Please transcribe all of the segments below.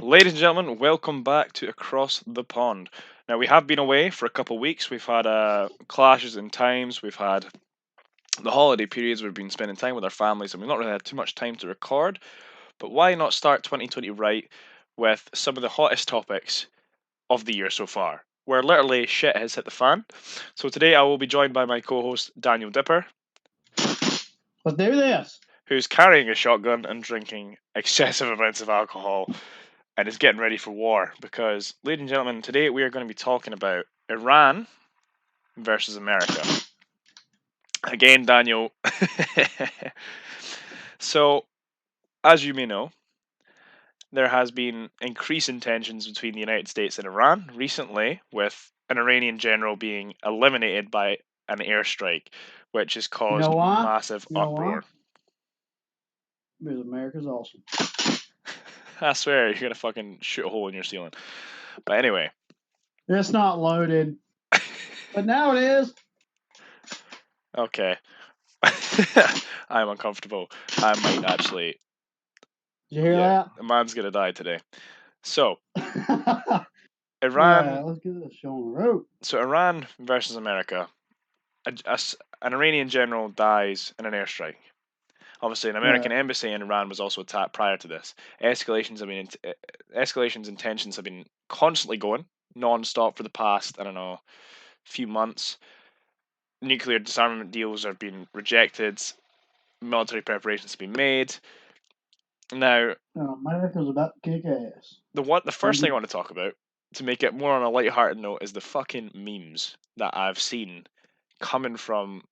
Ladies and gentlemen, welcome back to Across the Pond. Now, we have been away for a couple of weeks. We've had clashes in times. We've had the holiday periods. We've been spending time with our families, and we've not really had too much time to record. But why not start 2020 right with some of the hottest topics of the year so far, where literally shit has hit the fan? So today I will be joined by my co-host Daniel Dipper, Let's do this. who's carrying a shotgun and drinking excessive amounts of alcohol and is getting ready for war. Because, ladies and gentlemen, today we are going to be talking about Iran versus America. Again, Daniel. So, as you may know, there has been increasing tensions between the United States and Iran recently, with an Iranian general being eliminated by an airstrike, which has caused why? massive You know why? uproar. Because America's awesome. I swear, you're going to fucking shoot a hole in your ceiling. But anyway. It's not loaded. But now it is. Okay. I'm uncomfortable. I might actually. Did you hear that? A man's gonna die today. So, Iran. Iran. Let's get this show on the road. So Iran versus America. An Iranian general dies in an airstrike. Obviously, an American embassy in Iran was also attacked prior to this. Escalations and tensions have been constantly going, non-stop for the past, few months. Nuclear disarmament deals have been rejected. Military preparations have been made. Now, America's about to kick ass. the first thing I want to talk about, to make it more on a light-hearted note, is the fucking memes that I've seen coming from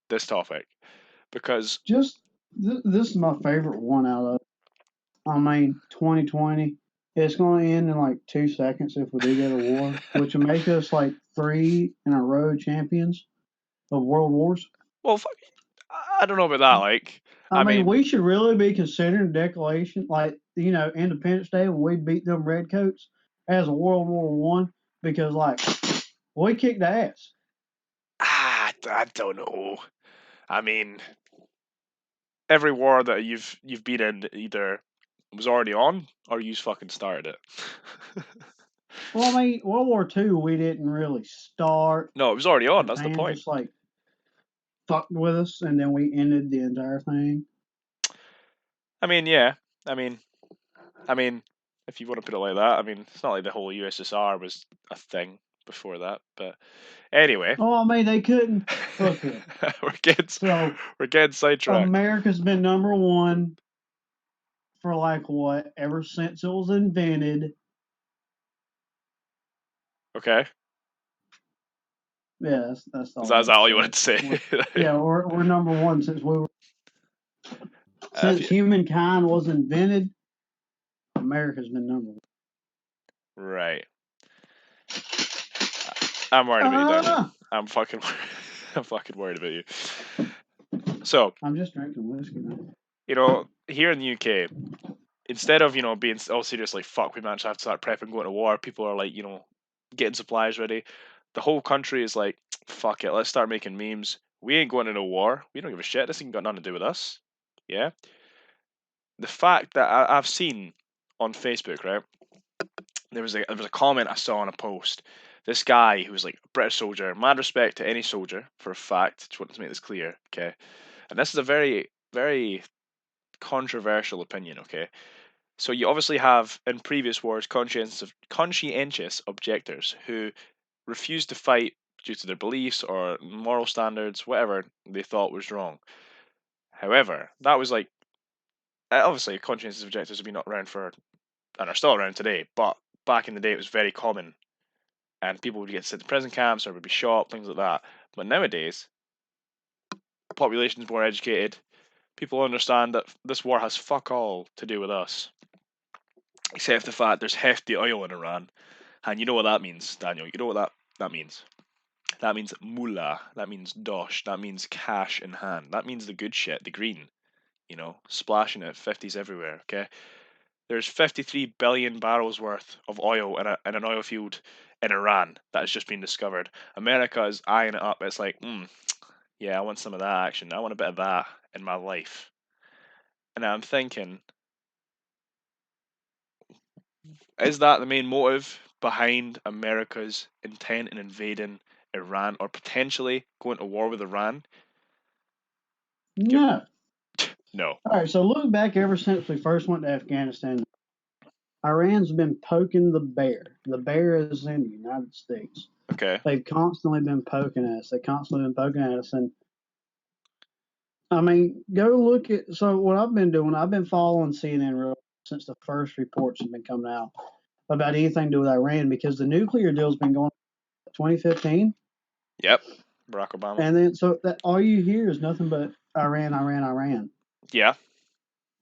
this topic. Because this is my favorite one out of. 2020. It's going to end in like 2 seconds if we do go to war, which will make us like 3 in a row champions of world wars. Well, I don't know about that. I mean, we should really be considering Declaration, Independence Day when we beat them redcoats as a World War One, because we kicked ass. I don't know. I mean, every war that you've been in either was already on or you fucking started it. Well, I mean, World War II, we didn't really start. No, it was already on. That's the point. Just fucked with us, and then we ended the entire thing. I mean, yeah. I mean, if you want to put it like that, I mean, it's not like the whole USSR was a thing before that, but anyway. Oh, I mean, they couldn't. Okay. we're getting sidetracked. America's been number one for ever since it was invented. Okay. Yeah, that's all. Is that all you wanted to say? We're number one since we were. Since humankind was invented, America's been number one. Right. I'm worried about you, Daniel. I'm fucking worried about you. So I'm just drinking whiskey now. Here in the UK, instead of being all serious, like fuck, we managed to have to start prepping, going to war. People are like, getting supplies ready. The whole country is like, fuck it, let's start making memes. We ain't going into war. We don't give a shit. This ain't got nothing to do with us. Yeah. The fact that I've seen on Facebook, right? There was a comment I saw on a post. This guy who was like a British soldier, mad respect to any soldier for a fact. Just wanted to make this clear, okay? And this is a very, very controversial opinion, okay? So you obviously have in previous wars conscientious objectors who refused to fight due to their beliefs or moral standards, whatever they thought was wrong. However, that was obviously conscientious objectors have been around and are still around today, but back in the day it was very common, and people would get sent to prison camps or would be shot, things like that. But nowadays, the population's more educated. People understand that this war has fuck all to do with us, except the fact there's hefty oil in Iran, and you know what that means, Daniel. You know what that means. That means mullah. That means dosh. That means cash in hand. That means the good shit, the green. Splashing it, 50s everywhere. Okay, there's 53 billion barrels worth of oil in an oil field in Iran that has just been discovered. America is eyeing it up. It's like, yeah, I want some of that action. I want a bit of that in my life. And I'm thinking, Is that the main motive behind America's intent in invading Iran or potentially going to war with Iran? Give No. no. All right. So look back ever since we first went to Afghanistan, Iran's been poking the bear. The bear is in the United States. Okay. They've constantly been poking at us. They've constantly been poking at us. And I mean, go look at. So what I've been doing, I've been following CNN since the first reports have been coming out about anything to do with Iran because the nuclear deal's been going 2015, Yep. Barack Obama. and then so that all you hear is nothing but Iran, Iran, Iran, Yeah.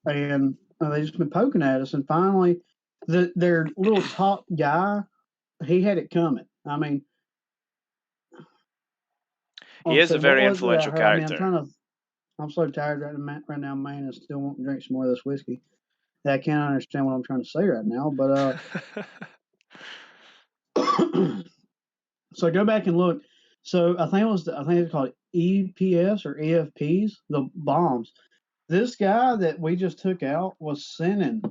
and they just been poking at us. And finally, their little top guy, he had it coming. I mean, He I'll is say a what very was it I influential heard? I mean, I'm character. trying to. I'm so tired right now, man, and still want to drink some more of this whiskey. That I can't understand what I'm trying to say right now, but so go back and look. So I think it's called EPS or EFPs, the bombs. This guy that we just took out was sending,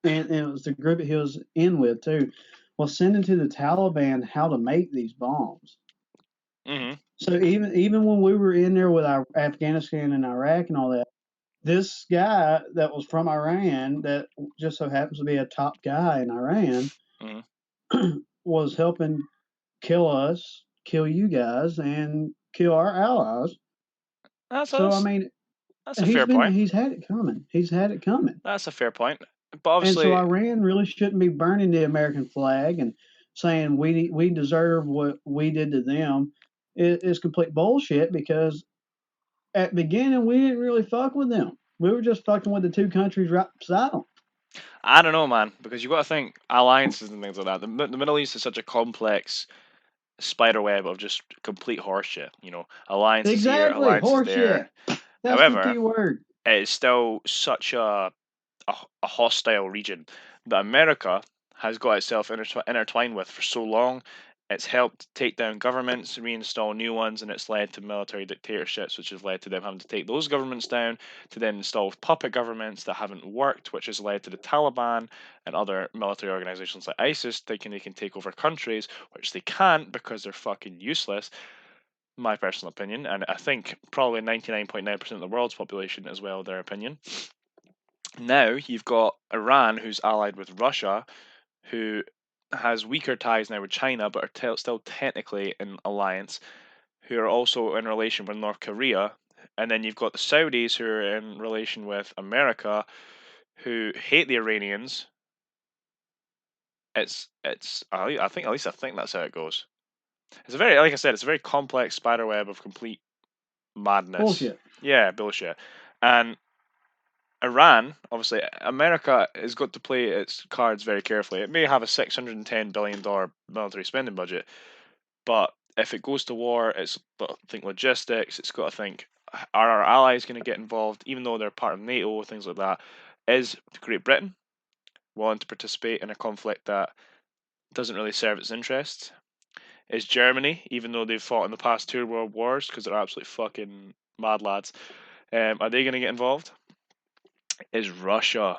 and it was the group that he was in with too, was sending to the Taliban how to make these bombs. hmm So even when we were in there with our Afghanistan and Iraq and all that, this guy that was from Iran that just so happens to be a top guy in Iran hmm was helping kill us, kill you guys, and kill our allies. That's, So I that's mean, that's a fair point. he's had it coming. He's had it coming. That's a fair point. But And so obviously, Iran really shouldn't be burning the American flag and saying we deserve what we did to them. It is complete bullshit because at the beginning we didn't really fuck with them. We were just fucking with the two countries right beside them. I don't know, man, because you got to think alliances and things like that. The Middle East is such a complex spider web of just complete horseshit. Alliances here, Exactly, alliances there. horseshit. That's the However, key word. it is still such a hostile region that America has got itself intertwined with for so long. It's helped take down governments, reinstall new ones, and it's led to military dictatorships, which has led to them having to take those governments down to then install puppet governments that haven't worked, which has led to the Taliban and other military organizations like ISIS thinking they can take over countries, which they can't because they're fucking useless. My personal opinion, and I think probably 99.9% of the world's population as well, their opinion. Now you've got Iran, who's allied with Russia, who has weaker ties now with China, but are still technically in alliance, who are also in relation with North Korea. And then you've got the Saudis, who are in relation with America, who hate the Iranians. I think at least I think that's how it goes. It's a very, like I said, it's a very complex spider web of complete madness. Bullshit. Yeah, bullshit. And Iran, obviously, America has got to play its cards very carefully. It may have a $610 billion military spending budget, but if it goes to war, it's got to think logistics. It's got to think, are our allies going to get involved, even though they're part of NATO, things like that? Is Great Britain willing to participate in a conflict that doesn't really serve its interests? Is Germany, even though they've fought in the past two world wars, because they're absolutely fucking mad lads, are they going to get involved? Is Russia?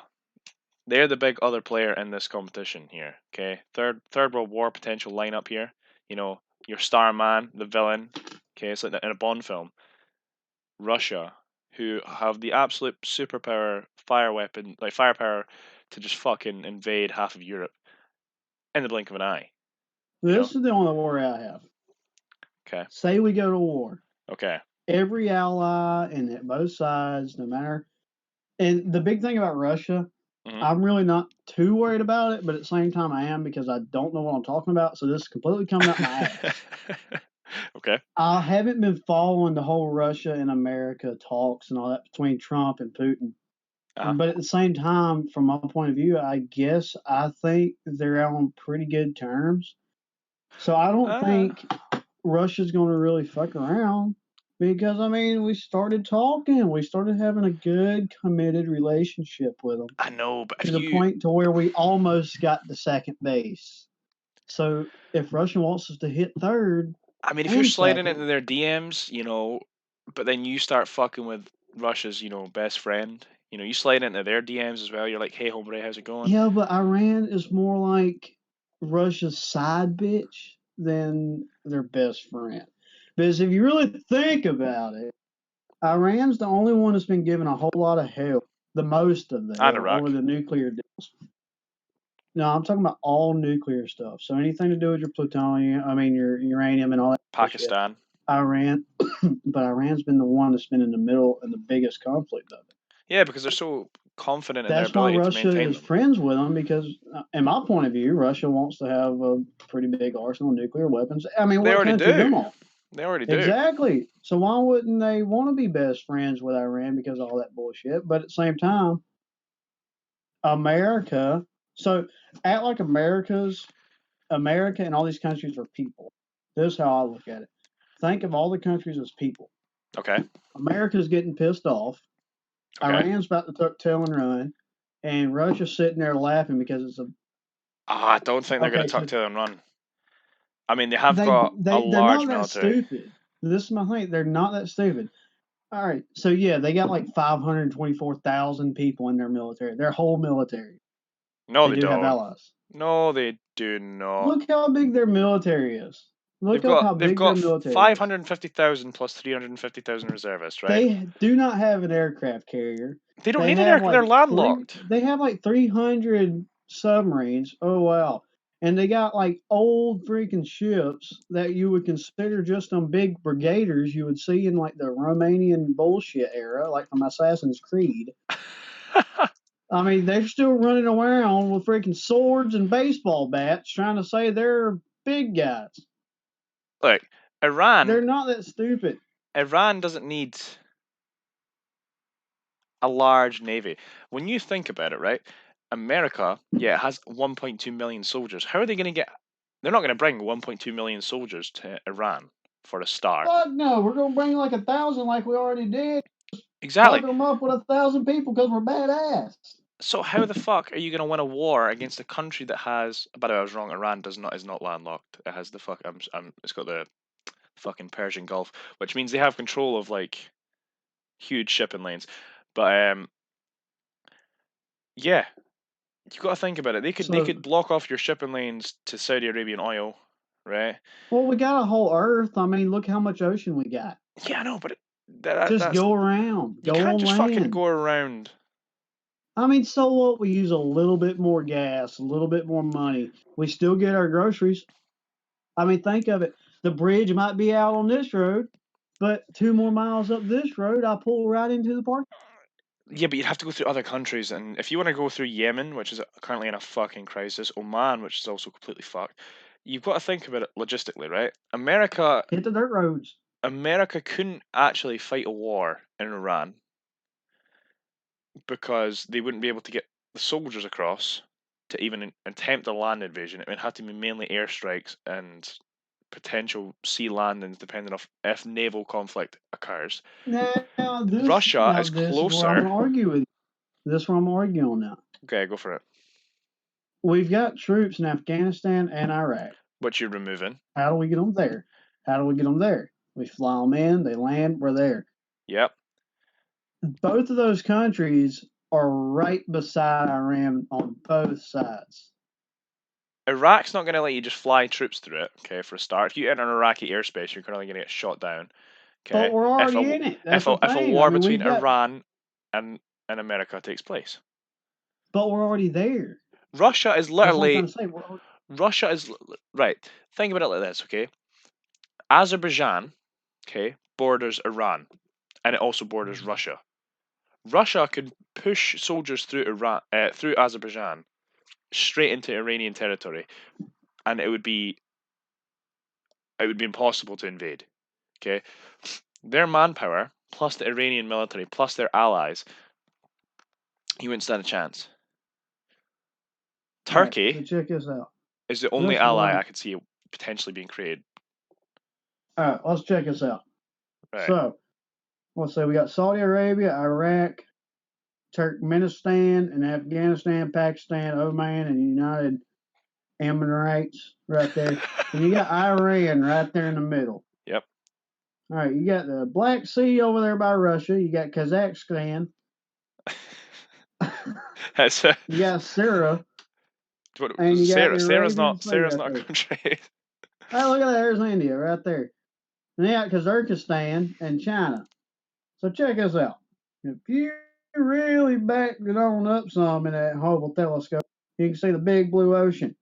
They're the big other player in this competition here. Okay, third World War potential lineup here. You know, your star man, the villain. Okay, it's like in a Bond film. Russia, who have the absolute superpower fire weapon, like firepower, to just fucking invade half of Europe in the blink of an eye. You know. This is the only worry I have. Okay. Say we go to war. Okay. Every ally and at both sides, no matter. And the big thing about Russia, hmm I'm really not too worried about it, but at the same time, I am because I don't know what I'm talking about. So this is completely coming up my ass. okay. I haven't been following the whole Russia and America talks and all that between Trump and Putin. Uh But at the same time, from my point of view, I guess I think they're on pretty good terms. So I huh. don't think Russia's going to really fuck around because I mean we started talking, we started having a good committed relationship with them I know, but to if the you point to where we almost got to second base. So if Russia wants us to hit third I mean, if you're and sliding second, into their DMs, but then you start fucking with Russia's, best friend, You know, you slide into their DMs as well. You're like, "Hey, hombre, how's it going?" Yeah, but Iran is more like Russia's side bitch than their best friend. Because if you really think about it, Iran's the only one that's been given a whole lot of hell, the most of the And hell, over Iraq, the nuclear deals. No, I'm talking about all nuclear stuff. So anything to do with your plutonium, I mean your uranium and all that bullshit. Pakistan. Iran, but Iran's been the one that's been in the middle and the biggest conflict of it. Yeah, because they're so confident in their That's why ability to Russia maintain is them. friends with them because, in my point of view, Russia wants to have a pretty big arsenal of nuclear weapons. I mean, They what already country do. don't want? They already do. Exactly. So why wouldn't they want to be best friends with Iran because of all that bullshit? But at the same time, America. So act like America and all these countries are people. This is how I look at it. Think of all the countries as people. Okay. America's getting pissed off. Okay. Iran's about to tuck tail and run, and Russia's sitting there laughing because it's a I don't think they're going okay. to tuck So tail and run. I mean, they have they got a they're large not that military. stupid. This is my thing. They're not that stupid. All right. So yeah, they got like 524,000 people in their military. Their whole military. No, They they do have don't. allies. No, they do not. Look how big their military is. Look up how They've big their got military is. 550,000 plus 350,000 reservists, right? They do not have an aircraft carrier. They don't They need an have air. They're like three. landlocked. They have like 300 submarines. Oh wow! And they got like old freaking ships that you would consider just on big brigaders you would see in like the Romanian bullshit era, like from Assassin's Creed. I mean, they're still running around with freaking swords and baseball bats trying to say they're big guys. Look, Iran. They're not that stupid. Iran doesn't need a large navy. When you think about it, right? America, yeah, has 1.2 million soldiers. How are they going to get? They're not going to bring 1.2 million soldiers to Iran for a start. Fuck no, we're gonna bring like 1,000 like we already did. Exactly. Fuck them up with 1,000 people because we're badass. So how the fuck are you going to win a war against a country that has? By the way, I was wrong. Iran is not landlocked. It has the fuck. It's got the fucking Persian Gulf, which means they have control of like huge shipping lanes. But yeah, you got to think about it. They So, could block off your shipping lanes to Saudi Arabian oil, right? well, we got a whole Earth. I mean, look how much ocean we got. Yeah, I know, but Just that's go around, you go can't on just fucking land. go around. I mean, so what? We use a little bit more gas, a little bit more money. We still get our groceries. I mean, think of it. The bridge might be out on this road, but 2 more miles up this road, I pull right into the park. Yeah, but you'd have to go through other countries, and if you want to go through Yemen, which is currently in a fucking crisis, Oman, which is also completely fucked, you've got to think about it logistically, right? Hit the dirt roads. America couldn't actually fight a war in Iran because they wouldn't be able to get the soldiers across to even attempt a land invasion. It would have to be mainly airstrikes and potential sea landings, depending on if naval conflict occurs. Russia Now is this is where I'm closer. going to argue with you. This is where I'm arguing now. Okay, go for it. We've got troops in Afghanistan and Iraq. Which you're removing. How do we get them there? How do we get them there? We fly them in, they land, we're there. Yep. Both of those countries are right beside Iran on both sides. Iraq's not going to let you just fly troops through it. Okay, for a start, if you enter an Iraqi airspace, you're currently going to get shot down. But Okay, we're already in it. That's the if a thing. I war mean, between we've got, Iran and America takes place, but we're already there. Russia is That's what I'm trying literally to say. Russia is right. Think about it like this, okay? Azerbaijan, okay, borders Iran, and it also borders Russia. Russia could push soldiers through through Azerbaijan straight into Iranian territory, and it would be impossible to invade. Okay, their manpower plus the Iranian military plus their allies, you wouldn't stand a chance. All right, Turkey so check this out. is the only This is what ally I'm. I could see potentially being created. All right, let's check this out. Right. So, let's say we got Saudi Arabia, Iraq, Turkmenistan, and Afghanistan, Pakistan, Oman, and United Emirates right there. And you got Iran right there in the middle. Yep. All right, you got the Black Sea over there by Russia. You got Kazakhstan. That's You got Sarah, what, and you got the Sarah's Arabian not Sea right a there. country. Hey, look at that. There's India right there. And yeah, Kazakhstan and China. So check this out. If you really back it on up some in that Hubble telescope, you can see the big blue ocean.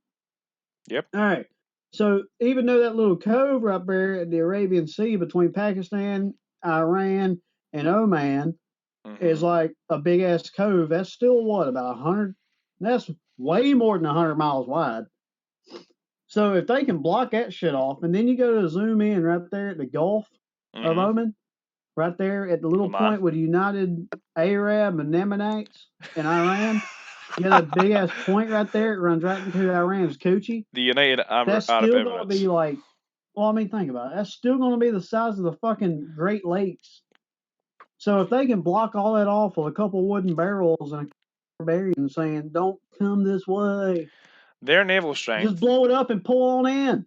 Yep. All right. So even though that little cove right there at the Arabian Sea between Pakistan, Iran, and Oman is like a big ass cove, that's still what, about 100? That's way more than 100 miles wide. So if they can block that shit off, and then you go to zoom in right there at the Gulf of Oman, right there at the little Oman. point with the United Arab and Yemenites in Iran, you got that big ass point right there. It runs right into Iran's coochie. The United That's Arab still going to Emirates. be like, well, I mean, think about it. That's still going to be the size of the fucking Great Lakes. So if they can block all that off with a couple wooden barrels and a barbarian saying, "Don't come this way," Their naval just strength. blow it up and pull on in.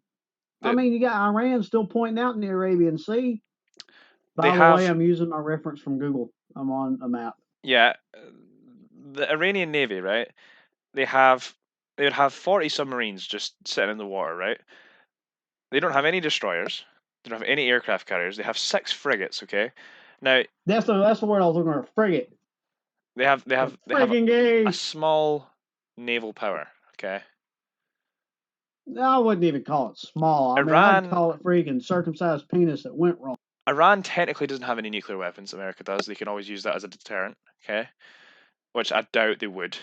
I That mean, you got Iran still pointing out in the Arabian Sea. they By the way, have. I'm using my reference from Google. I'm on a map. Yeah, the Iranian Navy, right? They have. They would have 40 submarines just sitting in the water, right? They don't have any destroyers. They don't have any aircraft carriers. They have 6 frigates. Okay. Now That's the word I was looking for. Frigate. The they have friggin' a gay. small naval power. Okay. I wouldn't even call it small. I mean, I'd Iran call it freaking circumcised penis that went wrong. Iran technically doesn't have any nuclear weapons. America does. They can always use that as a deterrent. Okay. Which I doubt they would.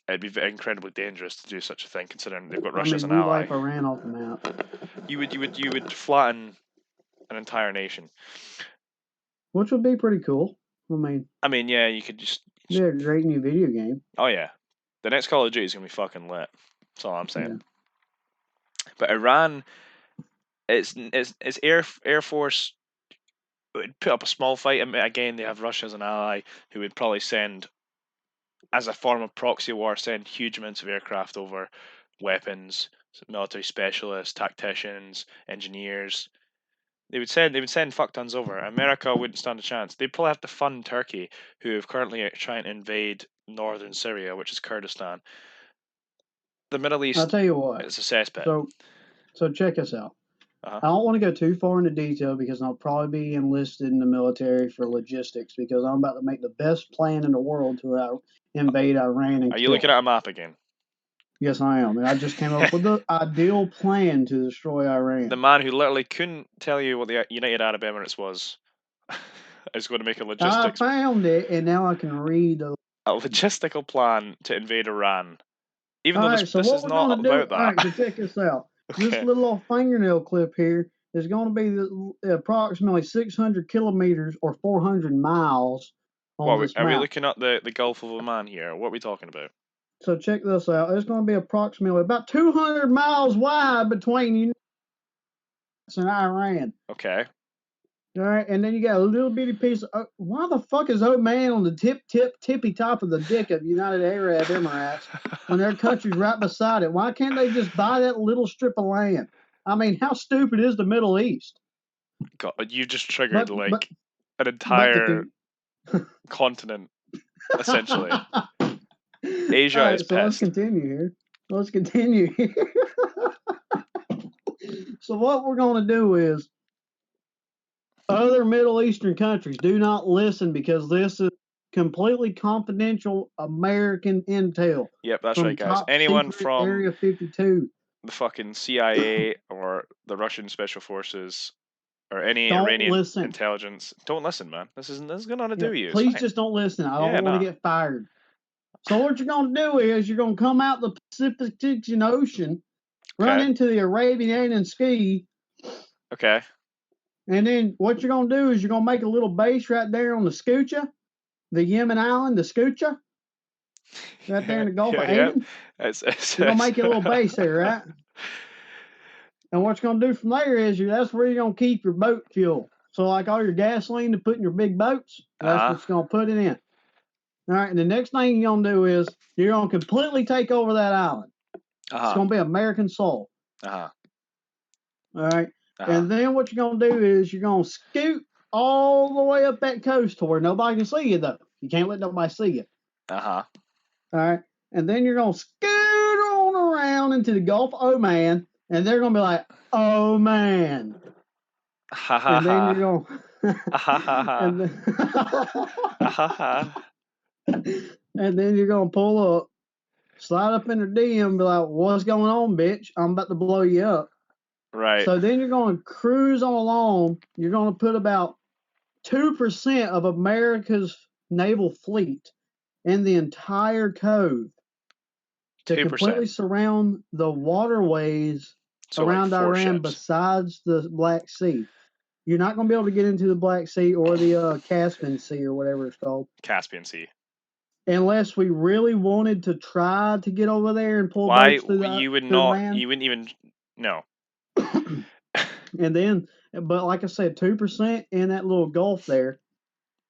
It'd be incredibly dangerous to do such a thing, considering they've got I Russia as mean, an we ally. wipe Iran off the map. You would flatten an entire nation. Which would be pretty cool. I mean, I mean, yeah, you could be a great new video game. oh yeah, the next Call of Duty is gonna be fucking lit. That's all I'm saying. Yeah. But Iran, its air force would put up a small fight. I mean, again, they have Russia as an ally, who would probably send, as a form of proxy war, send huge amounts of aircraft over, weapons, military specialists, tacticians, engineers. They would send fuck tons over. America wouldn't stand a chance. They'd probably have to fund Turkey, who are currently trying to invade northern Syria, which is Kurdistan. The Middle I'll East tell you what. is a cesspit. So check us out. Uh-huh. I don't want to go too far into detail because I'll probably be enlisted in the military for logistics because I'm about to make the best plan in the world to invade Iran and Are you kill looking them. at a map again? Yes, I am. And I just came up with the ideal plan to destroy Iran. The man who literally couldn't tell you what the United Arab Emirates was is going to make I found it, and now I can read. a logistical plan to invade Iran. Even All though right, so this what is we're not going to do, about all right, so that. check this out. This Okay. little old fingernail clip here is going to be approximately 600 kilometers or 400 miles on What this are we map. looking at the Gulf of Oman here? What are we talking about? So check this out. It's going to be approximately about 200 miles wide between United States and Iran. Okay. All right, and then you got a little bitty piece of. Why the fuck is Oman on the tippy top of the dick of United Arab Emirates when their country's right beside it? Why can't they just buy that little strip of land? I mean, how stupid is the Middle East? God, you just triggered But but like an but entire continent, essentially. All Asia is right, so let's pissed. continue here. Let's continue here. So what we're going to do is other Middle Eastern countries do not listen because this is completely confidential American intel Yep, that's right, from guys. top Anyone secret from Area 52. the fucking CIA or the Russian special forces or any Don't Iranian listen. intelligence, don't listen, man. This is gonna Yeah, do you. It's please fine. just don't listen. I Yeah, don't want to nah. get fired. So what you're going to do is you're going to come out the Pacific Ocean, run Okay. into the Arabian Sea, Okay. and then what you're going to do is you're going to make a little base right there on the Scutia, the Yemen island, the Scutia, right there in the Gulf of Yeah. Aden. It's You're going to make a little base there, right? And what you're going to do from there is that's where you're going to keep your boat fuel. So like all your gasoline to put in your big boats, that's uh-huh. what you're going to put it in. All right, and the next thing you're going to do is you're going to completely take over that island. It's Uh-huh. going to be American soil. Uh-huh. All right. Uh-huh. And then what you're going to do is you're going to scoot all the way up that coast to where nobody can see you, though. You can't let nobody see you. Uh-huh. All right. And then you're going to scoot on around into the Gulf of Oman, and they're going to be like, oh, man. Ha ha And then ha. you're going Ha ha ha. and then, Ha ha. and then you're going to pull up, slide up in her DM, and be like, what's going on, bitch? I'm about to blow you up. Right. So then you're going to cruise on along. You're going to put about 2% of America's naval fleet in the entire cove to 2%. completely surround the waterways So like around 4 Iran ships. besides the Black Sea. You're not going to be able to get into the Black Sea or the Caspian Sea or whatever it's called Caspian Sea. unless we really wanted to try to get over there and pull Why boats through you would through the not? land. You wouldn't even. No. And then, but like I said, 2% in that little gulf there.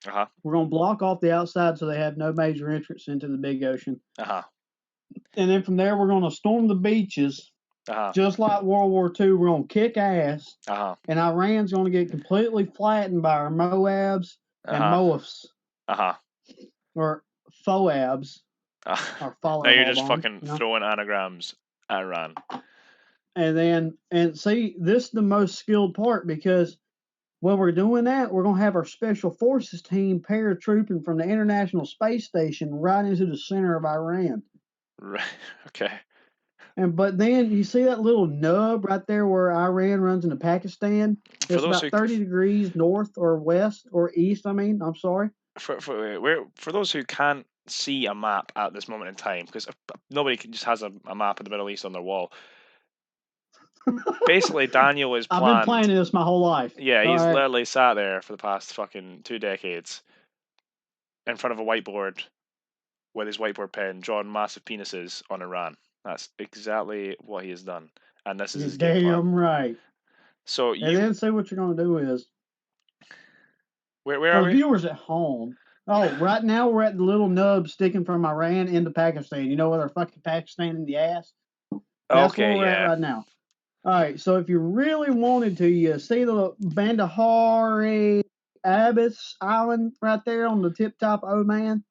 Uh-huh. We're going to block off the outside so they have no major entrance into the big ocean. Uh-huh. And then from there, we're going to storm the beaches. Uh-huh. Just like World War II, we're going to kick ass. Uh-huh. And Iran's going to get completely flattened by our Moabs and Uh-huh. Moabs, Uh-huh. or Foabs, or Now you're Followable just Bond, fucking throwing anagrams at Iran. And then, and see, this is the most skilled part because when we're doing that, we're going to have our special forces team paratrooping from the International Space Station right into the center of Iran. Right. Okay. But then you see that little nub right there where Iran runs into Pakistan. For It's those about 30 degrees north or west or east. I'm sorry. for those who can't see a map at this moment in time, because nobody just has a map of the Middle East on their wall. Basically, Daniel is I've been planned. playing this my whole life. Yeah, All he's right. literally sat there for the past fucking 2 decades in front of a whiteboard with his whiteboard pen, drawing massive penises on Iran. That's exactly what he has done, and this is You're his game plan. damn right. So And then see what you're going to do is where for are the we? viewers at home. Oh, right now we're at the little nub sticking from Iran into Pakistan. You know where they're fucking Pakistan in the ass? That's where Okay, we're at yeah, right now. All right. So if you really wanted to, you see the Bandahari Abbas Island right there on the tip top of Oman?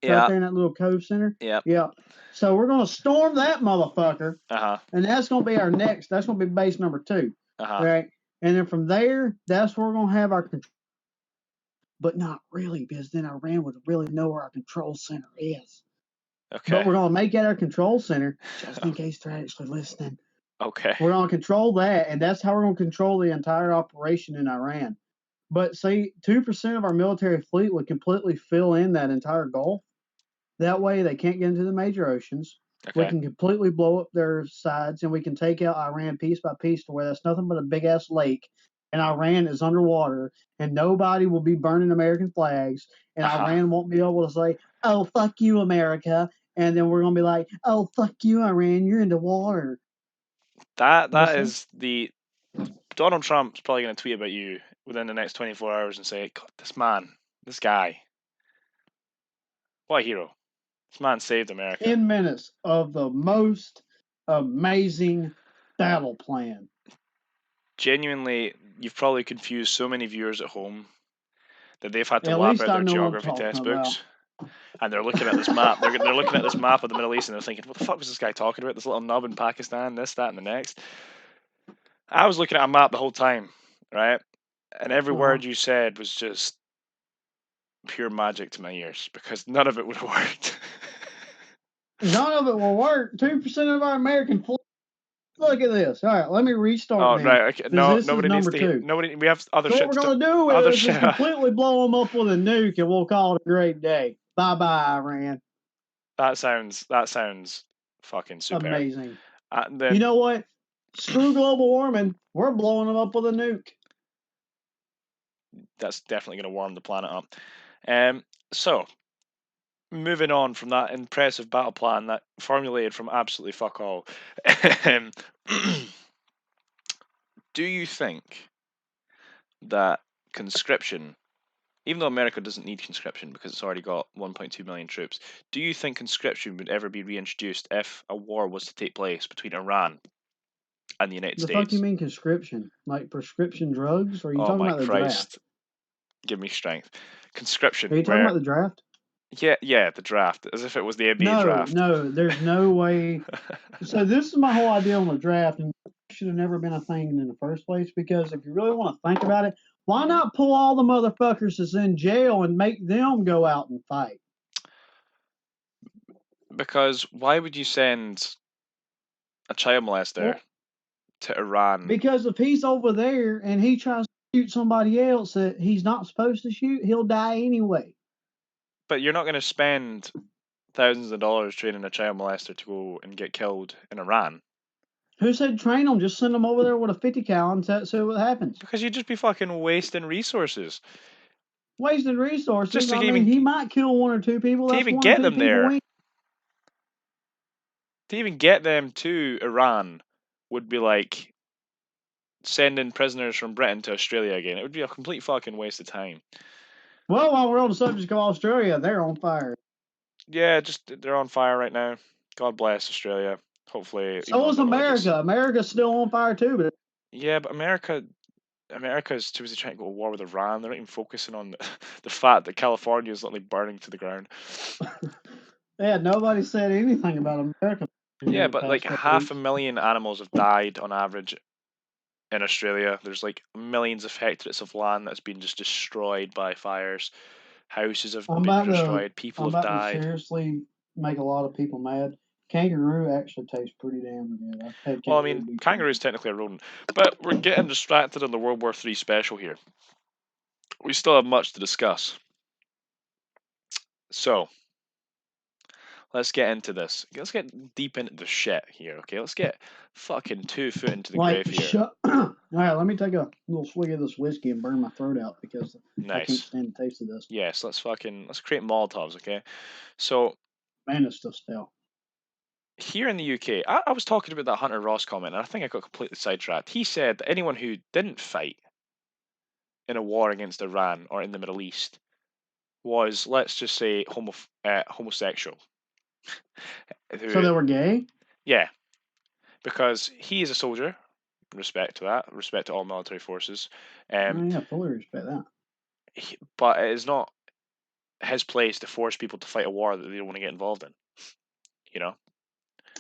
Right yeah, there in that little cove center? yeah. Yeah. So we're going to storm that motherfucker. Uh-huh. And that's going to be our next. That's going to be base number 2. Uh-huh. Right. And then from there, that's where we're going to have our control. But not really, because then Iran would really know where our control center is. Okay. But we're going to make it our control center just in case they're actually listening. Okay. We're going to control that, and that's how we're going to control the entire operation in Iran. But see, 2% of our military fleet would completely fill in that entire Gulf. That way, they can't get into the major oceans. We Okay. can completely blow up their sides, and we can take out Iran piece by piece to where that's nothing but a big ass lake, and Iran is underwater, and nobody will be burning American flags, and Uh-huh. Iran won't be able to say, "Oh fuck you, America," and then we're gonna be like, "Oh fuck you, Iran, you're in the water." That is the Donald Trump's probably going to tweet about you within the next 24 hours and say, God, this guy, what a hero. This man saved America. 10 minutes of the most amazing battle plan. Genuinely, you've probably confused so many viewers at home that they've had to At lap least out I their know what I'm geography talking textbooks. about. And they're looking at this map. They're looking at this map of the Middle East and they're thinking, what the fuck was this guy talking about? This little nub in Pakistan, this, that, and the next. I was looking at a map the whole time, right? And every word you said was just pure magic to my ears because none of it would have worked. None of it will work. 2% of our American fleet. Look at this. All right, let me restart Oh, then. right. Okay. Because No, this is nobody needs number to hear. 2. Nobody. We have other So what shit we're to going to other do is shit. just completely blow them up with a nuke, and we'll call it a great day. Bye-bye, Iran. That sounds fucking super. Amazing. Then, You know what? Screw global warming. We're blowing them up with a nuke. that's definitely going to warm the planet up. So moving on from that impressive battle plan that formulated from absolutely fuck all, do you think that conscription, even though America doesn't need conscription because it's already got 1.2 million troops, do you think conscription would ever be reintroduced if a war was to take place between Iran and the United The fuck you States? mean conscription? Like prescription drugs? Or are you Oh talking my about the draft? Christ. Give me strength. conscription Are you talking where about the draft? yeah, the draft, as if it was the NBA No, draft. no, there's no way. So this is my whole idea on the draft, and it should have never been a thing in the first place. Because if you really want to think about it, why Mhm. not pull all the motherfuckers that's in jail and make them go out and fight? Because why would you send a child molester Well, to Iran? because if he's over there and he tries to shoot somebody else that he's not supposed to shoot, he'll die anyway. But you're not going to spend thousands of dollars training a child molester to go and get killed in Iran. Who said train them? Just send them over there with a 50 cal and see what happens. Because you'd just be fucking wasting resources. Wasting Just resources. to I mean, even he might kill one or two people. to That's even one or get two them people. there, to even get them to Iran would be like sending prisoners from Britain to Australia again. It would be a complete fucking waste of time. Well, while we're on the subject of Australia, they're on fire. Yeah, just they're on fire right now. God bless Australia. Hopefully, even though So I'm is not religious. America. America's still on fire too, but Yeah, but America's too busy trying to go to war with Iran. They're not even focusing on the fact that California is literally burning to the ground. yeah, nobody said anything about America here Yeah, the but like past couple half a weeks. million animals have died on average in Australia. There's like millions of hectares of land that's been just destroyed by fires. Houses have I'm been about to destroyed. People I'm have about to died. seriously make a lot of people mad. Kangaroo actually tastes pretty damn good. I've had Well, I kangaroo mean, beef kangaroo is before. technically a rodent, but we're getting distracted on the World War III special here. We still have much to discuss. So, let's get into this. Let's get deep into the shit here, okay? Let's get fucking 2 foot into the Like, grave here. shut. All right, let me take a little swig of this whiskey and burn my throat out because I can't Nice. stand the taste of this. Yes, let's create Molotovs, okay? So, Man, it's still stale. here in the UK, I was talking about that Hunter Ross comment, and I think I got completely sidetracked. He said that anyone who didn't fight in a war against Iran or in the Middle East was, let's just say, homosexual. So Who, they were gay? yeah, because he is a soldier. Respect to that. Respect to all military forces. Oh, yeah, fully respect that. But it is not his place to force people to fight a war that they don't want to get involved in. You know.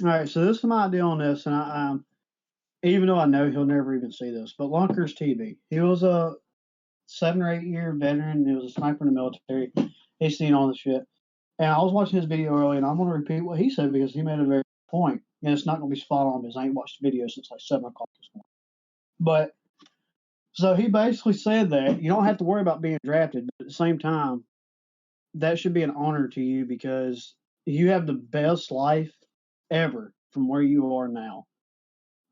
All right, so this is my idea on this, and even though I know he'll never even see this, but Lunkers TV. He was a 7 or 8 year veteran. He was a sniper in the military. He's seen all this shit. And I was watching his video earlier, and I'm going to repeat what he said because he made a very good point. And it's not going to be spot on because I ain't watched the video since like 7 o'clock this morning. But so he basically said that you don't have to worry about being drafted, but at the same time, that should be an honor to you because you have the best life ever from where you are now.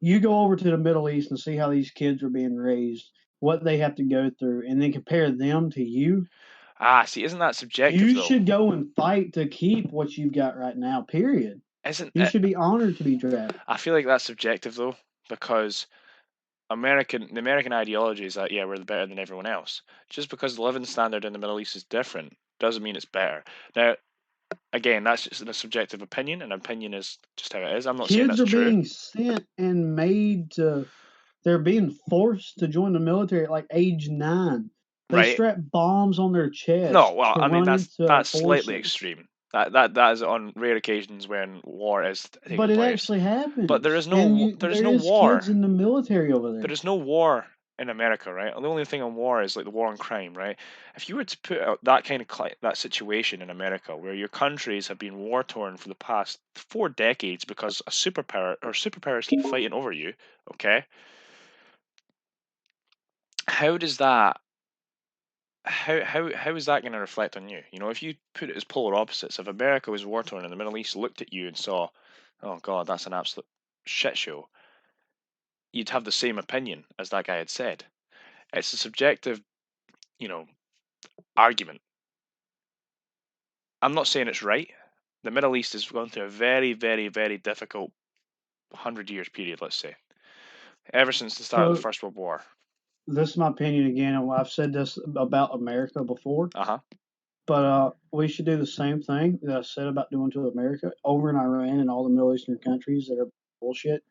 You go over to the Middle East and see how these kids are being raised, what they have to go through, and then compare them to you. Ah, see, isn't that subjective You though? should go and fight to keep what you've got right now, period. Isn't You it? should be honored to be drafted. I feel like that's subjective though, because the American ideology is that yeah we're better than everyone else. Just because the living standard in the Middle East is different doesn't mean it's better. Now, again, that's just a subjective opinion, and opinion is just how it is. I'm not saying Kids that's are true, being sent and made to, they're being forced to join the military at like age 9. They right? strap bombs on their No, chest well, to I mean run into that's slightly forces. extreme. That is on rare occasions when war is taking But it place. actually But happens. And there is there no is war. kids in the military over There there. is no war in America, right? The only thing on war is like the war on crime, right? If you were to put out that kind of that situation in America, where your countries have been war torn for the past 4 decades because a superpower or superpowers keep fighting over you, okay? How does that how is that going to reflect on you? You know, if you put it as polar opposites, if America was war torn and the Middle East looked at you and saw, oh God, that's an absolute shit show, you'd have the same opinion as that guy had said. It's a subjective, you know, argument. I'm not saying it's right. The Middle East has gone through a very, very, very difficult 100 years period, let's say, ever since the start of the So First World War. this is my opinion again, and I've said this about America Uh before, huh. but we should do the same thing that I said about doing to America over in Iran and all the Middle Eastern countries that are bullshit.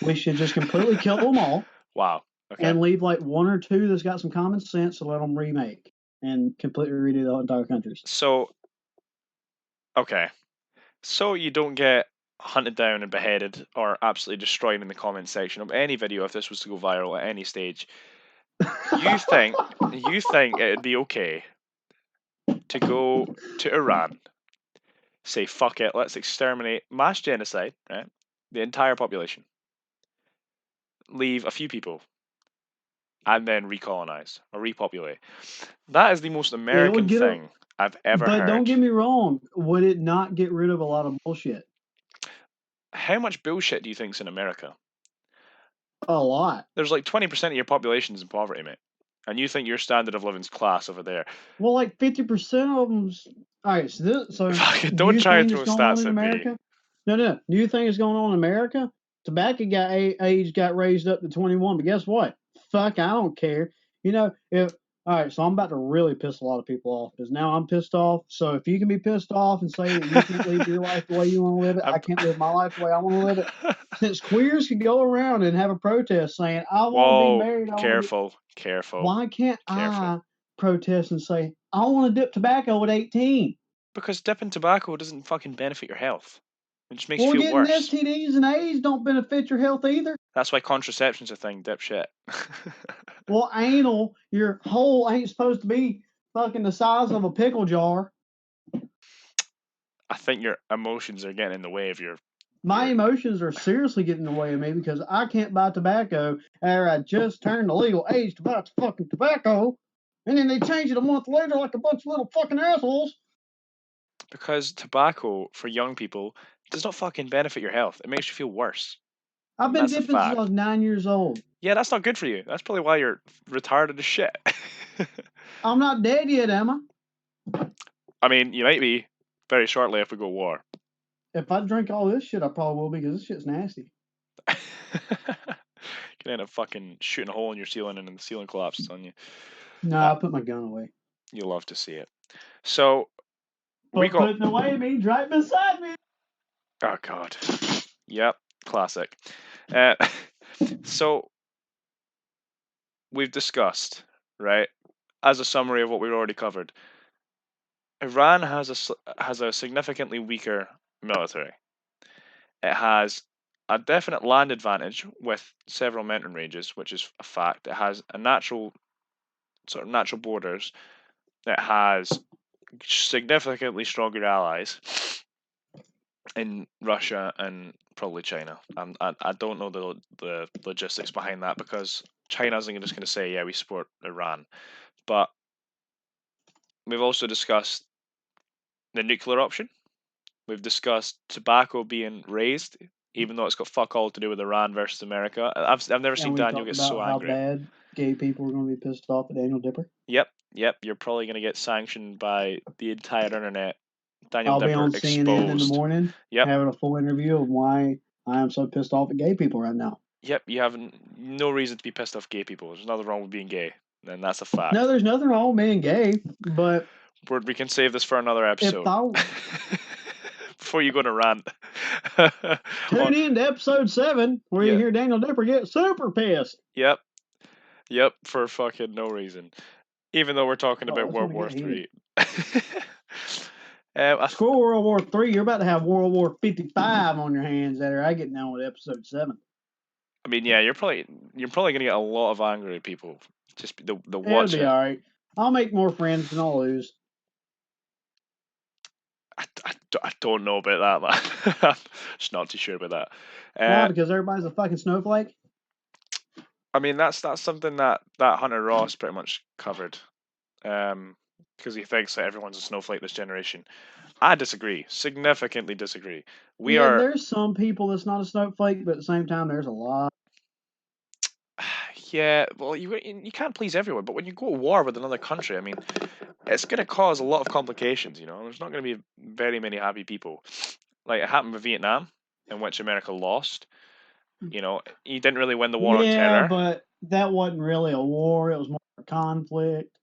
We should just completely kill them all Wow. Okay. and leave like one or two that's got some common sense and let them remake. and completely redo the entire countries. So, okay. So you don't get hunted down and beheaded or absolutely destroyed in the comment section of any video if this was to go viral at any stage. You think it'd be okay to go to Iran, say fuck it, let's exterminate mass genocide, right? The entire population. Leave a few people and then recolonize or repopulate. That is the most It would American get a, thing I've ever but don't heard. get me wrong. Would it not get rid of a lot of bullshit? How much bullshit do you think's in America? A lot. There's like 20% of your population's in poverty, mate. And you think your standard of living's class over there. Well, like 50% of them's all right. So Fucking do don't you try and think it's throw going on stats in at me. America? No, no. Do you think it's going on in America? Tobacco age got raised up to 21, but guess what? Fuck, I don't care. You know, if all right, so I'm about to really piss a lot of people off because now I'm pissed off. So if you can be pissed off and say that you can't live your life the way you want to live it, I'm I can't live my life the way I want to live it. Since queers could go around and have a protest saying, I want to be Whoa, married, I want to be, careful, careful, why can't careful. I protest and say, I want to dip tobacco at 18? Because dipping tobacco doesn't fucking benefit your health. It just makes you Well, feel getting worse. STDs and AIDS don't benefit your health either. That's why contraception's a thing, dipshit. Well, anal, your hole ain't supposed to be fucking the size of a pickle jar. I think your emotions are getting in the way of your My emotions are seriously getting in the way of me because I can't buy tobacco after I just turned the legal age to buy fucking tobacco. And then they change it a month later like a bunch of little fucking assholes. because tobacco for young people does not fucking benefit your health. It makes you feel worse. I've And been that's a dipping since I fact. was 9 years old. Yeah, that's not good for you. That's probably why you're retarded as shit. I'm not dead yet, am I? I mean, you might be very shortly if we go war. If I drink all this shit, I probably will because this shit's nasty. You can end up fucking shooting a hole in your ceiling and then the ceiling collapses on you. No, I put my gun away. You'll love to see it. So we But got. putting away means right beside me. Oh god. Yep. Classic. Uh, so we've discussed, right? As a summary of what we've already covered, Iran has a significantly weaker military. It has a definite land advantage with several mountain ranges, which is a fact. It has a natural borders. It has significantly stronger allies in Russia and probably China. I don't know the logistics behind that because China isn't just going to say, yeah, we support Iran. But we've also discussed the nuclear option. We've discussed tobacco being raised, even though it's got fuck all to do with Iran versus America. I've never And seen we Daniel talked get so about how angry. bad gay people are going to be pissed off at Daniel Dipper. Yep. You're probably going to get sanctioned by the entire internet. Daniel I'll be Dipper on CNN in the exposed. morning Yep. having a full interview of why I am so pissed off at gay people right now. Yep. You have no reason to be pissed off gay people. There's nothing wrong with being gay. And that's a fact. No, there's nothing wrong with being gay, but We can save this for another episode. Before you go to rant. Tune in to episode 7 where you hear Daniel Dipper get super pissed. Yep, for fucking no reason. Even though we're talking about World War III. Screw World War III. You're about to have World War 55 on your hands there. I get down with episode 7. I mean, yeah, you're probably gonna get a lot of angry people. Just the watch It'll be all right. I'll make more friends than I'll lose. I don't know about that, man. I'm just not too sure about that. Why? Because everybody's a fucking snowflake? I mean, that's something that Hunter Ross pretty much covered. Because he thinks that everyone's a snowflake this generation. I disagree. Significantly disagree. There's some people that's not a snowflake, but at the same time, there's a lot. Yeah, well, you can't please everyone, but when you go to war with another country, I mean, it's going to cause a lot of complications. There's not going to be very many happy people. Like it happened with Vietnam, in which America lost. He didn't really win the war on terror. Yeah, but that wasn't really a war. It was more a conflict.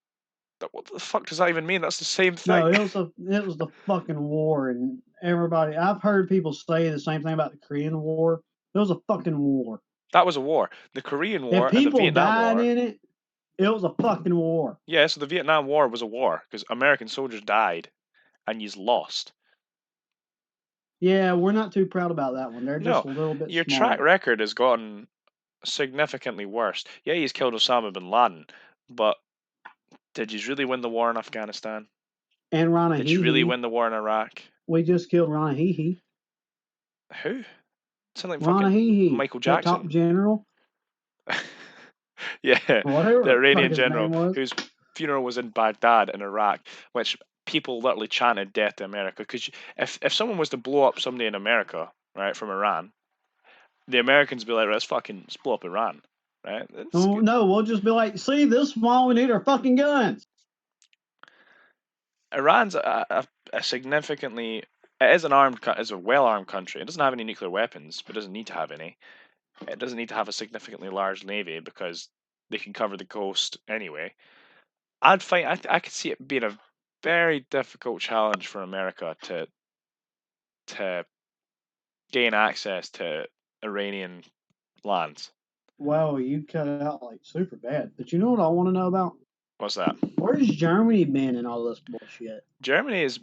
What the fuck does that even mean? That's the same thing. No, it was the fucking war, and everybody. I've heard people say the same thing about the Korean War. It was a fucking war. That was a war. The Korean War If and the people Vietnam died War. in it, It was a fucking war. Yeah, so the Vietnam War was a war because American soldiers died and you's lost. Yeah, we're not too proud about that one. They're just No, a little bit your track smart. record has gotten significantly worse. Yeah, he's killed Osama bin Laden, but did you really win the war in Afghanistan? And Rana Did you really Hehe. win the war in Iraq? We just killed Rana Hehe. Who? Sound like Rana fucking Hehe, Michael that top Jackson. general, Yeah, or whatever the the fuck Iranian his general name was. whose funeral was in Baghdad in Iraq, which people literally chanted death to America. Because if someone was to blow up somebody in America, right, from Iran, the Americans be like, let's blow up Iran, right? It's Oh good. no, we'll just be like, see, this is why we need our fucking guns. Iran's a significantly, it is an armed, is a well-armed country. It doesn't have any nuclear weapons, but doesn't need to have any. It doesn't need to have a significantly large navy because they can cover the coast anyway. I'd find I could see it being a very difficult challenge for America to gain access to Iranian lands. Wow, you cut out like super bad. But you know what I want to know about? What's that? Where's Germany been in all this bullshit? Germany is,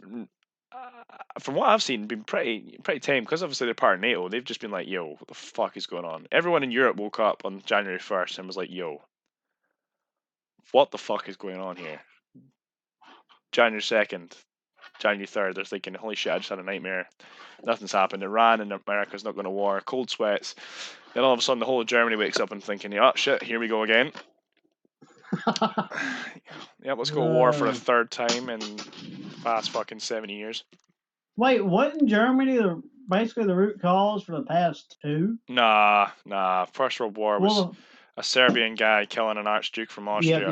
from what I've seen, been pretty tame because obviously they're part of NATO. They've just been like, "Yo, what the fuck is going on?" Everyone in Europe woke up on January 1st and was like, "Yo, what the fuck is going on here?" January 2nd, January 3rd, they're thinking, "Holy shit, I just had a nightmare. Nothing's happened. Iran and America's not going to war. Cold sweats." Then all of a sudden, the whole of Germany wakes up and thinking, "Oh shit, here we go again." Yeah, let's go to war for a Uh, third time in the past fucking 70 years. wait, wasn't Germany basically the root cause for the past two? Nah. First World War was Well, a Serbian guy killing an archduke from yep, Austria.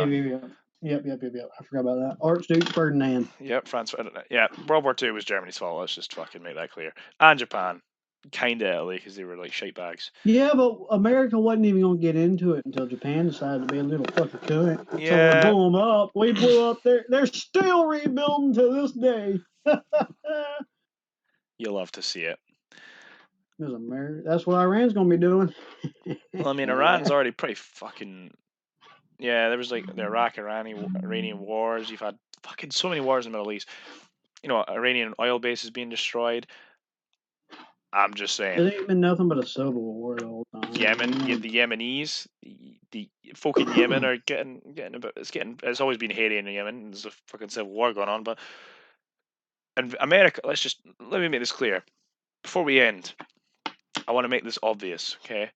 yep, yep, yep. Yep. I forgot about that. Archduke Ferdinand. Yep, France. Yeah, World War II was Germany's fault. Let's just fucking make that clear. And Japan, kind of Italy, because they were like shite bags. Yeah, but America wasn't even going to get into it until Japan decided to be a little fucking cunt. So we Yeah, blew them up. We blew up. They're still rebuilding to this day. you'll love to see it. Because America, that's what Iran's going to be doing. Well, I mean, Iran's already pretty fucking. Yeah, there was like the Iranian wars. You've had fucking so many wars in the Middle East. You know, Iranian oil base is being destroyed. I'm just saying. It ain't been nothing but a civil war the whole Yemen, time. the Yemenis, the folk in Yemen are getting a bit. It's always been hairy in Yemen. There's a fucking civil war going on, but and America. Let me make this clear before we end. I want to make this obvious. Okay,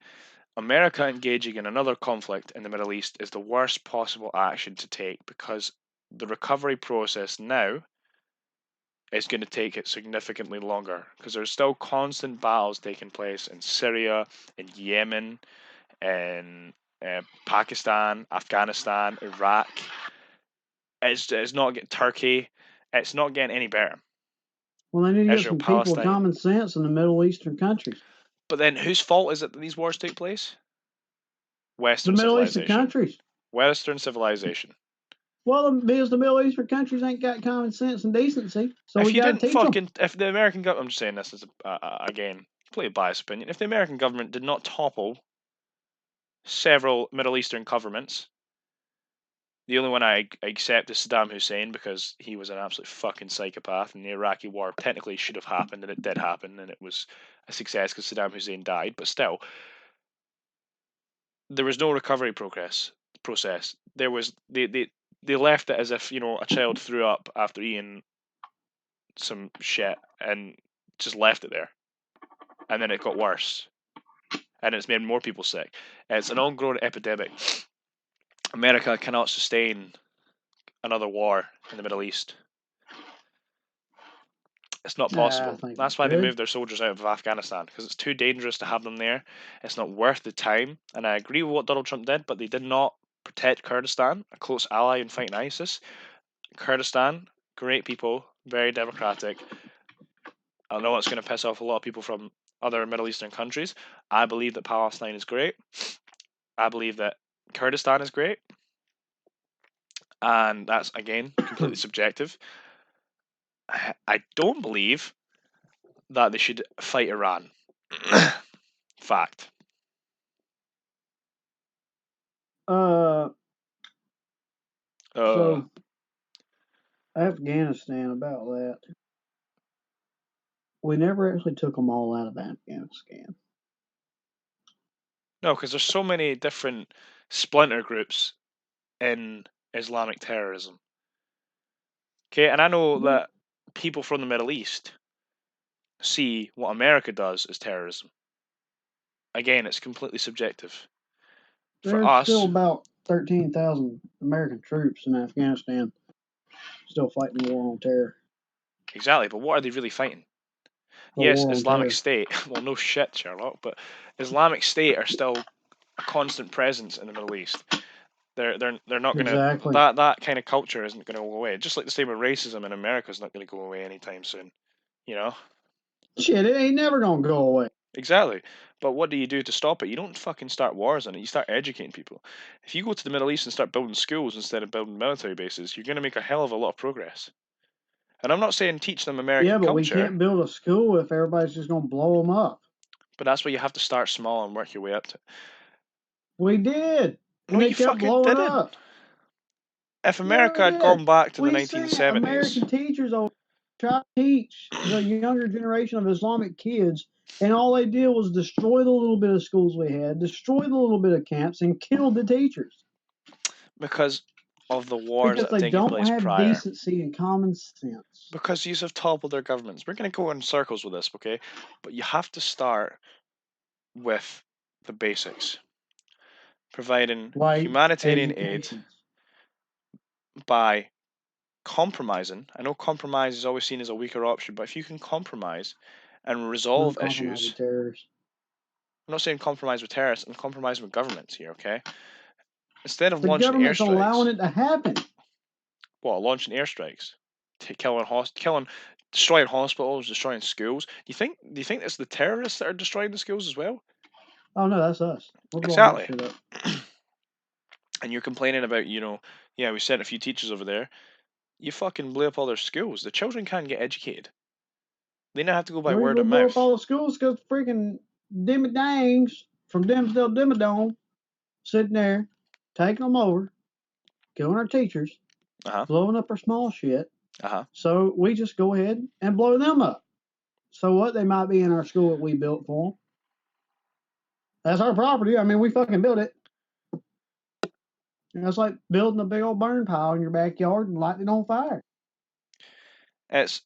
America engaging in another conflict in the Middle East is the worst possible action to take because the recovery process now is going to take it significantly longer because there's still constant battles taking place in Syria, in Yemen, in Pakistan, Afghanistan, Iraq. It's not getting Turkey. It's not getting any better. Well, they need to get Israel, some people with Palestine. common sense in the Middle Eastern countries. But then whose fault is it that these wars take place? The Western Middle Eastern civilization. countries. Western civilization. Well, because the Middle Eastern countries ain't got common sense and decency, so If we you got to didn't teach them. fucking, if the American government, I'm just saying this as again, completely biased opinion. If the American government did not topple several Middle Eastern governments, the only one I accept is Saddam Hussein because he was an absolute fucking psychopath, and the Iraqi war technically should have happened, and it did happen, and it was a success because Saddam Hussein died. But still, there was no recovery process. There was they left it as if a child threw up after eating some shit and just left it there, and then it got worse, and it's made more people sick. It's an ongoing epidemic. America cannot sustain another war in the Middle East. It's not I possible. think we That's why they could. moved their soldiers out of Afghanistan because it's too dangerous to have them there. It's not worth the time. And I agree with what Donald Trump did, but they did not protect Kurdistan, a close ally in fighting ISIS. Kurdistan, great people, very democratic. I know it's going to piss off a lot of people from other Middle Eastern countries. I believe that Palestine is great. I believe that Kurdistan is great. And that's, again, completely subjective. I don't believe that they should fight Iran. Fact. Uh, So Afghanistan, about that, we never actually took them all out of Afghanistan. no, because there's so many different splinter groups in Islamic terrorism. Okay, and I know Yeah, that people from the Middle East see what America does as terrorism. Again, it's completely subjective. For there's still us, about 13,000 American troops in Afghanistan still fighting the war on terror. exactly, but what are they really fighting? The Yes, war on Islamic terror. State. Well, no shit, Sherlock, but Islamic State are still a constant presence in the Middle East. They're not gonna Exactly. that kind of culture isn't gonna go away. Just like the same with racism in America is not gonna go away anytime soon. You know? Shit, it ain't never gonna go away. Exactly. But what do you do to stop it? You don't fucking start wars on it. You start educating people. If you go to the Middle East and start building schools instead of building military bases, you're gonna make a hell of a lot of progress. And I'm not saying teach them Yeah, American but we culture, can't build a school if everybody's just gonna blow them up. but that's why you have to start small and work your way up to it. We did, No, and they you kept fucking blowing didn't. up. If Yeah, we America had did. gone back to the We sent 1970s, American teachers over to try to teach the younger generation of Islamic kids, and all they did was destroy the little bit of schools we had, destroy the little bit of camps, and kill the teachers because of the wars that because have they taken don't place have prior, decency and common sense. because you have toppled their governments. We're going to go in circles with this, okay? But you have to start with the basics, providing Like humanitarian aid education. by compromising. I know compromise is always seen as a weaker option, but if you can compromise and Don't resolve compromise issues, with terrorists. I'm not saying compromise with terrorists, I'm compromising with governments here, okay? Instead of The launching government's allowing airstrikes, it to happen. well, launching airstrikes, killing, destroying hospitals, destroying schools. Do you think it's the terrorists that are destroying the schools as well? Oh no, that's us. We're blowing that Exactly. shit up. And you're complaining about, yeah, we sent a few teachers over there. You fucking blew up all their schools. The children can't get educated. They now have to go by The reason word we of blew up mouth. all the schools because freaking Dimmy Dangs from Dimsdale Dimmadome sitting there, taking them over, killing our teachers, Uh huh. blowing up our small shit. Uh huh. So we just go ahead and blow them up. So what? They might be in our school that we built for them. That's our property. I mean, we fucking built it. It's like building a big old burn pile in your backyard and lighting it on fire. It's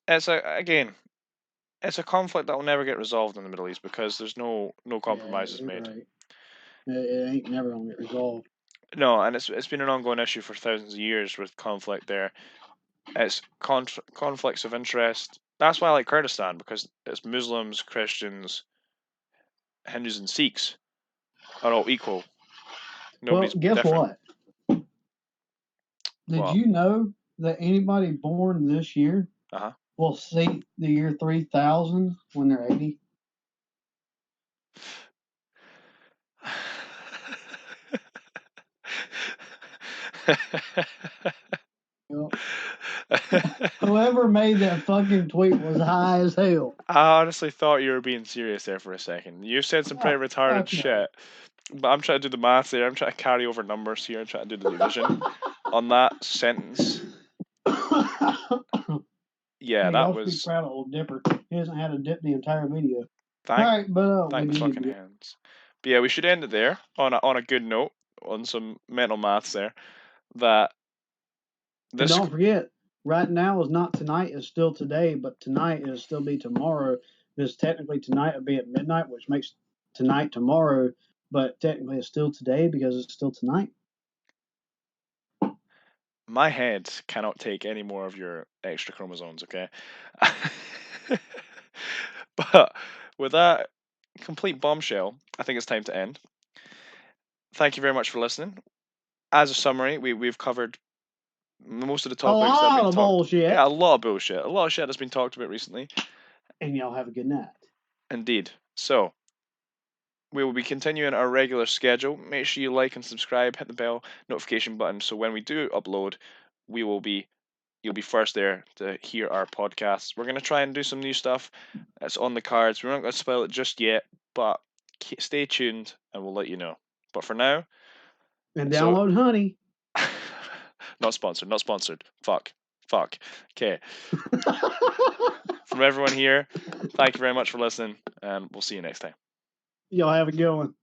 a conflict that will never get resolved in the Middle East because there's no Yeah, compromises you're made. right. It ain't never gonna get resolved. No, and it's been an ongoing issue for thousands of years with conflict there. It's conflicts of interest. That's why I like Kurdistan because it's Muslims, Christians, Hindus, and Sikhs are all equal. Well, Nobody's guess different. what? Did Well, you know that anybody born this year uh will see the year 3000 when they're 80? huh. Yep. Whoever made that fucking tweet was high as hell. I honestly thought you were being serious there for a second. You said some pretty retarded Fuck no. shit, but I'm trying to do the math there. I'm trying to carry over numbers here. I'm trying to do the division on that sentence. Yeah, Hey, that y'all should be was proud of old Dipper. He hasn't had a dip the entire video. All thank right, but we thank the need to fucking get. hands. But yeah, we should end it there on a good note on some mental maths there. That And this don't forget, right now is not tonight, is still today, but tonight is still be tomorrow. Because technically tonight would be at midnight, which makes tonight tomorrow, but technically it's still today because it's still tonight. my head cannot take any more of your extra chromosomes. Okay, but with that complete bombshell, I think it's time to end. Thank you very much for listening. As a summary, we've covered most of the A topics that have lot been of talked. Yeah, a bullshit. lot of bullshit. A lot of shit that's been talked about recently. And y'all have a good night. Indeed. So we will be continuing our regular schedule. Make sure you like and subscribe, hit the bell notification button, so when we do upload, we will be you'll be first there to hear our podcasts. We're gonna try and do some new stuff that's on the cards. We're not gonna spoil it just yet, but stay tuned and we'll let you know. But for now, And so download Honey. Not sponsored. Not sponsored. Fuck. Fuck. Okay. From everyone here, thank you very much for listening, and we'll see you next time. Y'all have a good one.